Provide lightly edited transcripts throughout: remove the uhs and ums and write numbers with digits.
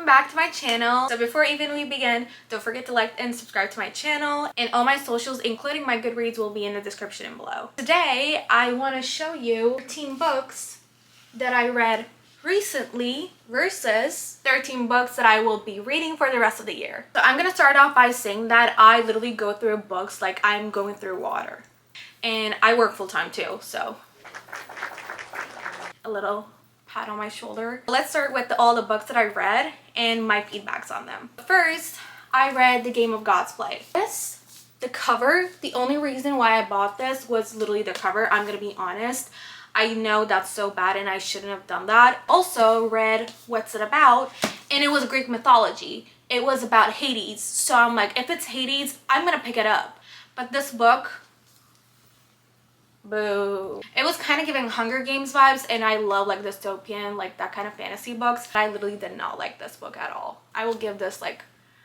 back to my channel. So before even we begin, don't forget to like and subscribe to my channel, and all my socials including my Goodreads will be in the description below. Today I want to show you 13 books that I read recently versus 13 books that I will be reading for the rest of the year. So I'm gonna start off by saying that I literally go through books like I'm going through water, and I work full-time too, so a little pat on my shoulder. Let's start with all the books that I read and my feedbacks on them. First, I read The Game of God's Play. The cover, the only reason why I bought this was literally the cover. I'm gonna be honest. I know that's so bad and I shouldn't have done that. Also read What's It About, and it was Greek mythology. It was about Hades. So I'm like, if it's Hades, I'm gonna pick it up. But this book, boo. It was kind of giving Hunger Games vibes, and I love like dystopian, like that kind of fantasy books. I literally did not like this book at all. I will give this like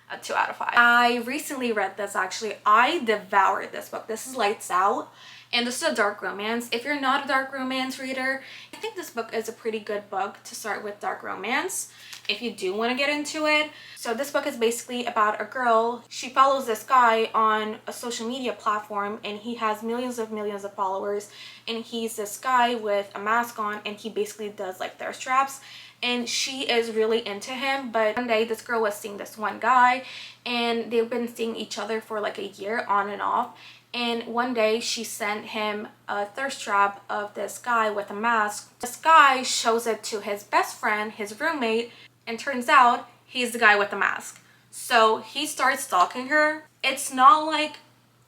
a 2 out of 5. I recently read this actually. I devoured this book. This is Lights Out, and this is a dark romance. If you're not a dark romance reader, I think this book is a pretty good book to start with dark romance if you do want to get into it. So this book is basically about a girl. She follows this guy on a social media platform, and he has millions of followers, and he's this guy with a mask on, and he basically does like thirst traps, and she is really into him. But one day this girl was seeing this one guy, and they've been seeing each other for like a year on and off. And one day she sent him a thirst trap of this guy with a mask. This guy shows it to his best friend, his roommate, and turns out he's the guy with the mask. So he starts stalking her. It's not like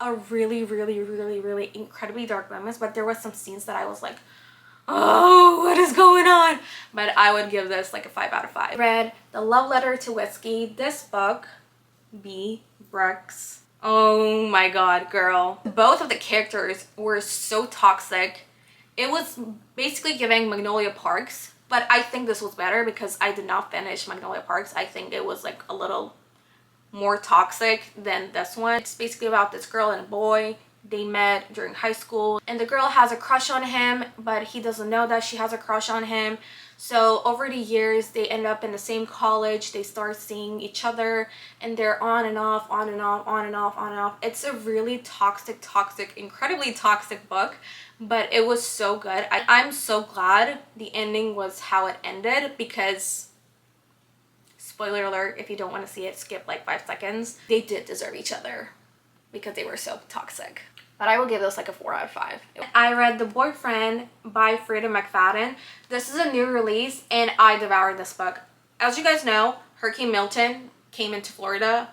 a really incredibly dark romance, but there was some scenes that I was like, oh, what is going on? But I would give this like a 5 out of 5. I read The Love Letter to Whiskey. This book, B. Brooks. Oh my god, girl. Both of the characters were so toxic. It was basically giving Magnolia Parks, but I think this was better because I did not finish Magnolia Parks. I think it was like a little more toxic than this one. It's basically about this girl and a boy. They met during high school, and the girl has a crush on him, but he doesn't know that she has a crush on him. So over the years, they end up in the same college. They start seeing each other, and they're on and off, on and off, on and off, on and off. It's a really toxic, incredibly toxic book, but it was so good. I'm so glad the ending was how it ended, because spoiler alert, if you don't want to see it, skip like 5 seconds. They did deserve each other because they were so toxic. But I will give this like a 4 out of 5. I read The Boyfriend by Frida McFadden. This is a new release, and I devoured this book. As you guys know, Hurricane Milton came into Florida.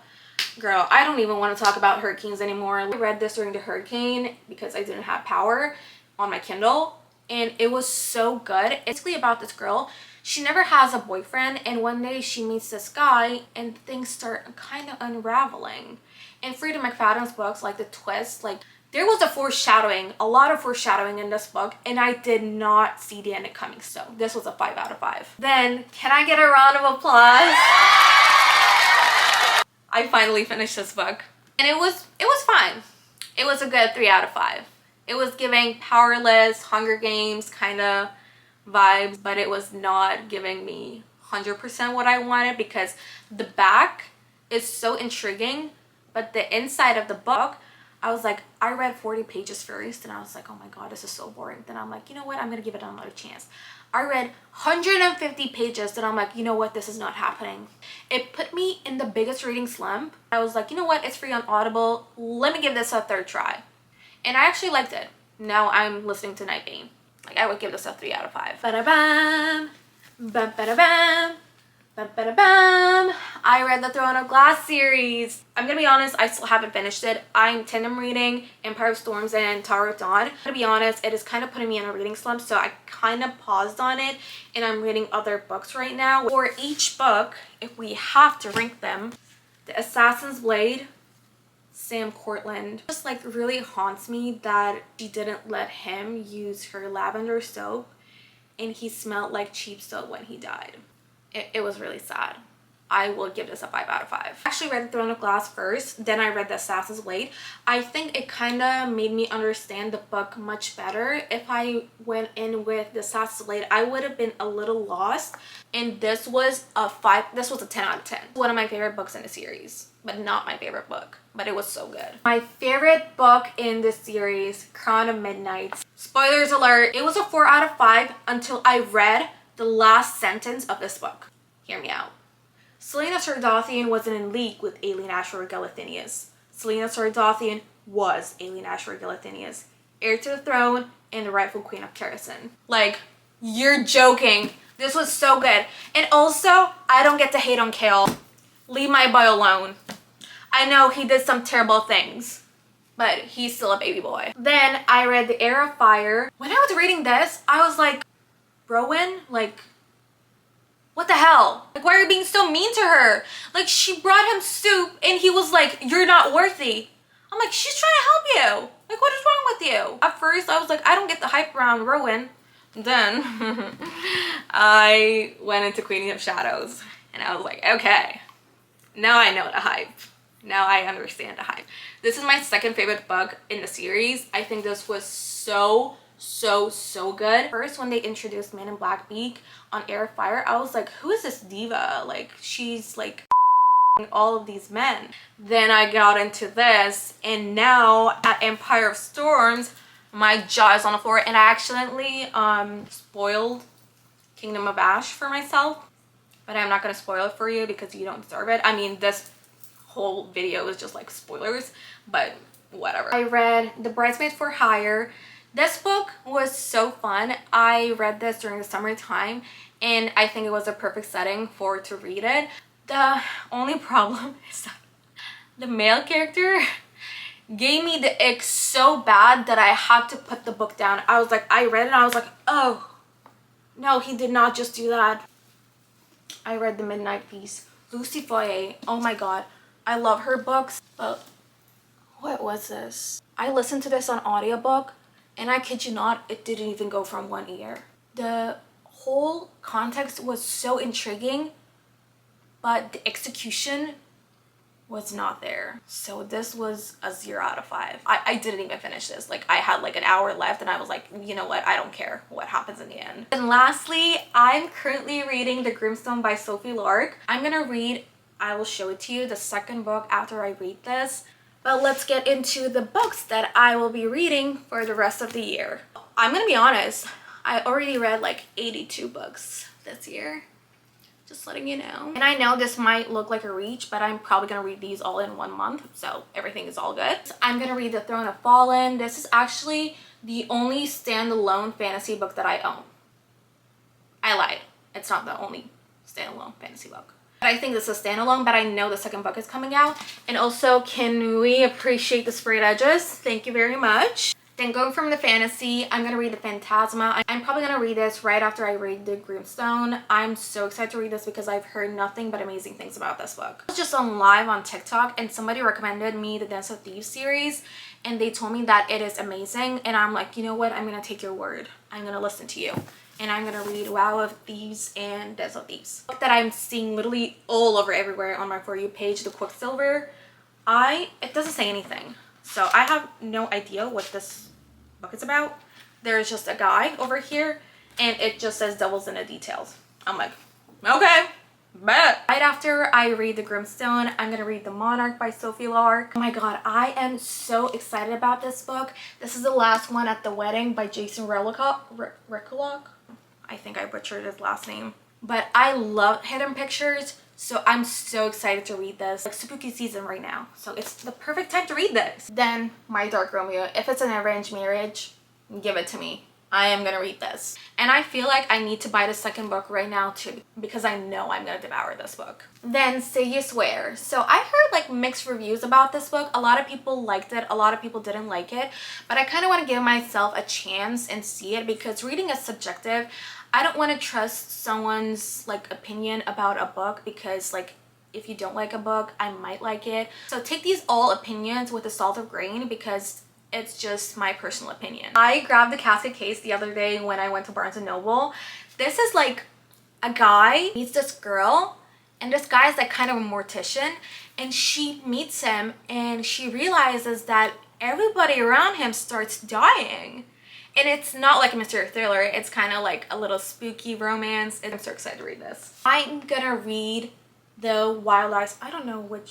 Girl, I don't even want to talk about hurricanes anymore. I read this during the hurricane because I didn't have power on my Kindle, and it was so good. It's basically about this girl. She never has a boyfriend, and one day she meets this guy, and things start kind of unraveling. In Frida McFadden's books, like the twist, like there was a lot of foreshadowing in this book, and I did not see the ending coming. So this was a 5 out of 5. Then, can I get a round of applause? I finally finished this book, and it was fine. It was a good 3 out of 5. It was giving Powerless, Hunger Games kind of vibes, but it was not giving me 100% what I wanted, because the back is so intriguing, but the inside of the book, I was like, I read 40 pages first, and I was like, oh my god, this is so boring. Then I'm like, you know what, I'm gonna give it another chance. I read 150 pages, and I'm like, you know what, this is not happening. It put me in the biggest reading slump. I was like, you know what, it's free on Audible, let me give this a 3rd try. And I actually liked it. Now I'm listening to Night Bane. Like, I would give this a 3 out of 5. Ba-da-bam, ba-ba-da-bam, ba-ba-da-bam. I read the Throne of Glass series. I'm gonna be honest, I still haven't finished it. I'm reading Empire of Storms and Tower of Dawn. To be honest, it is kind of putting me in a reading slump, so I kind of paused on it, and I'm reading other books right now. For each book, if we have to rank them, The Assassin's Blade, Sam Cortland, just like really haunts me that she didn't let him use her lavender soap, and he smelled like cheap soap when he died. It was really sad. I will give this a 5 out of 5. I actually read The Throne of Glass first, then I read The Assassin's Blade. I think it kind of made me understand the book much better. If I went in with The Assassin's Blade, I would have been a little lost. And this was a 10 out of 10. One of my favorite books in the series, but not my favorite book, but it was so good. My favorite book in this series, Crown of Midnight. Spoilers alert, it was a 4 out of 5 until I read the last sentence of this book. Hear me out. Selena Sardothian wasn't in league with Aelin Ashford Galathinius. Selena Sardothian was Aelin Ashford Galathinius, heir to the throne and the rightful queen of Kerrison. Like, you're joking. This was so good. And also, I don't get to hate on Kale. Leave my boy alone. I know he did some terrible things, but he's still a baby boy. Then I read The Heir of Fire. When I was reading this, I was like, Rowan, like, what the hell? Like, why are you being so mean to her? Like, she brought him soup and he was like, you're not worthy. I'm like, she's trying to help you. Like, what is wrong with you? At first, I was like, I don't get the hype around Rowan. Then I went into Queen of Shadows and I was like, okay, now I know the hype. Now I understand the hype. This is my second favorite book in the series. I think this was so good. First, when they introduced Man in Black Beak on Heir of Fire, I was like, who is this diva? Like, she's like all of these men. Then I got into this, and now at Empire of Storms, my jaw is on the floor, and I accidentally spoiled Kingdom of Ash for myself, but I'm not gonna spoil it for you because you don't deserve it. I mean, this whole video is just like spoilers, but whatever. I read The Bridesmaids for Hire. This book was so fun. I read this during the summertime and I think it was a perfect setting to read it. The only problem is that the male character gave me the ick so bad that I had to put the book down. I was like, I read it and I was like, oh, no, he did not just do that. I read The Midnight Feast. Lucy Foyer, oh my god. I love her books, but what was this? I listened to this on audiobook and I kid you not, it didn't even go from one ear. The whole context was so intriguing, but the execution was not there. So this was a 0 out of 5. I didn't even finish this. Like, I had like an hour left and I was like, you know what? I don't care what happens in the end. And lastly, I'm currently reading The Grimstone by Sophie Lark. I'm gonna read, I will show it to you, the second book after I read this. But let's get into the books that I will be reading for the rest of the year. I'm gonna be honest, I already read like 82 books this year. Just letting you know. And I know this might look like a reach, but I'm probably gonna read these all in 1 month, so everything is all good. So I'm gonna read The Throne of Fallen. This is actually the only standalone fantasy book that I own. I lied. It's not the only standalone fantasy book. But I think this is standalone, but I know the second book is coming out. And also, can we appreciate the sprayed edges? Thank you very much. Then going from the fantasy, I'm going to read The Phantasma. I'm probably going to read this right after I read The Grimstone. I'm so excited to read this because I've heard nothing but amazing things about this book. I was just on live on TikTok and somebody recommended me the Dance of Thieves series and they told me that it is amazing. And I'm like, you know what? I'm going to take your word. I'm going to listen to you. And I'm gonna read Wow of Thieves and Dance of Thieves. Book that I'm seeing literally all over everywhere on my For You page, The Quicksilver. It doesn't say anything. So I have no idea what this book is about. There's just a guy over here and it just says Devils in the Details. I'm like, okay, bet. Right after I read The Grimstone, I'm gonna read The Monarch by Sophie Lark. Oh my god, I am so excited about this book. This is the last one at the wedding by Jason Rekulak. I think I butchered his last name. But I love Hidden Pictures, so I'm so excited to read this. Like, spooky season right now, so it's the perfect time to read this. Then My Dark Romeo. If it's an arranged marriage, give it to me. I am gonna read this. And I feel like I need to buy the second book right now too, because I know I'm gonna devour this book. Then Say You Swear. So I heard like mixed reviews about this book. A lot of people liked it, a lot of people didn't like it, but I kind of want to give myself a chance and see it because reading is subjective. I don't want to trust someone's like opinion about a book because like if you don't like a book, I might like it. So take these all opinions with a salt of grain because it's just my personal opinion. I grabbed the casket case the other day when I went to Barnes & Noble. This is like a guy meets this girl and this guy is like kind of a mortician, and she meets him and she realizes that everybody around him starts dying. And it's not like a mystery thriller, it's kind of like a little spooky romance. I'm so excited to read this. I'm gonna read the Wild Eyes, I don't know what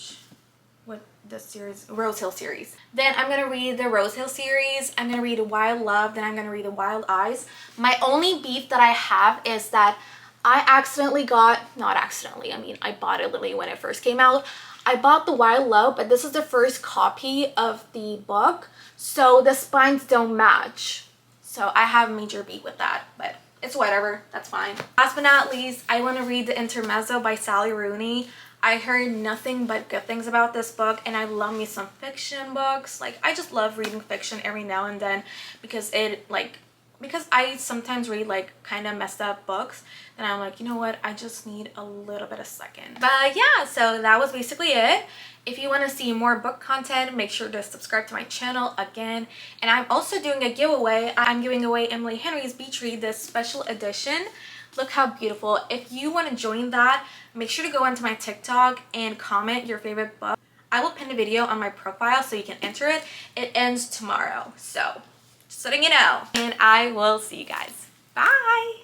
the series, Rose Hill series. Then I'm gonna read the Rose Hill series, I'm gonna read Wild Love, then I'm gonna read the Wild Eyes. My only beef that I have is that I accidentally got, not accidentally, I mean I bought it literally when it first came out. I bought the Wild Love, but this is the first copy of the book, so the spines don't match. So I have a major beef with that, but it's whatever, that's fine. Last but not least, I want to read The Intermezzo by Sally Rooney. I heard nothing but good things about this book, and I love me some fiction books. Like, I just love reading fiction every now and then because because I sometimes read like kind of messed up books, and I'm like, you know what, I just need a little bit of second. But yeah, so that was basically it. If you want to see more book content, make sure to subscribe to my channel again. And I'm also doing a giveaway. I'm giving away Emily Henry's Beach Read, this special edition. Look how beautiful. If you want to join that, make sure to go onto my TikTok and comment your favorite book. I will pin a video on my profile so you can enter it. It ends tomorrow, so just letting you know. And I will see you guys. Bye!